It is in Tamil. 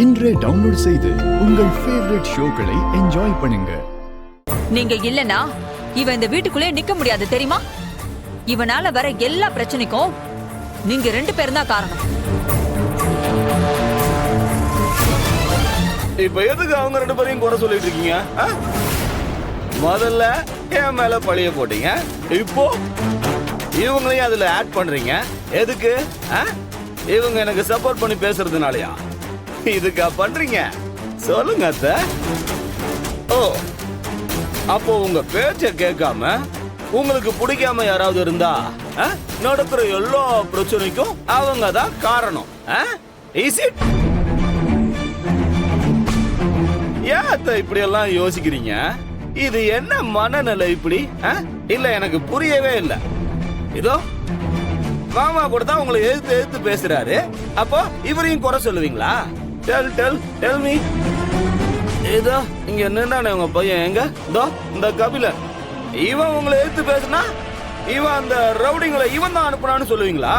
இன்றே டவுன்லோட் செய்து உங்கள் ஃபேவரட் ஷோக்களை என்ஜாய் பண்ணுங்க. நீங்க இல்லனா இவன் இந்த வீட்டுக்குள்ளே நிக்க முடியாது தெரியுமா? இவனால வர எல்லா பிரச்சனைக்கும் நீங்க 2 பேரும் தான் காரணம். இப்ப எதுக்கு அவங்க 2 பேரையும் குறை சொல்லிட்டு இருக்கீங்க? முதல்ல என் மேல பழிய போட்டீங்க, இப்போ இவங்களையும் அதுல ஆட் பண்றீங்க. எதுக்கு? இவங்க எனக்கு சப்போர்ட் பண்ணி பேசுறதுனாலயா இதுக்கா பண்றீங்க? சொல்லுங்க அத்தை. ஓ, அப்போ உங்க பேச்ச கேட்காம உங்களுக்கு பிடிக்காம யாராவது இருந்தா நடக்கிற எல்லா பிரச்சனைக்கும் அவங்க தான் காரணம். Is it? ஏன் அத்தை இப்படி எல்லாம் யோசிக்கிறீங்க? இது என்ன மனநிலை இப்படி? இல்ல எனக்கு புரியவே இல்லை. இதோ மாமா கூட தான் உங்களை எதிர்த்து பேசுறாரு, அப்போ இவரையும் குறை சொல்லுவீங்களா? Tell me. இதோ இங்க நின்றானே உங்க பையன், எங்க? இதோ இந்த கபிலன். இவன் உங்களை எதிர்த்து பேசுனா இவன் அந்த ரவுடிங்களை இவன் தான் அனுப்புனான்னு சொல்லுவீங்களா?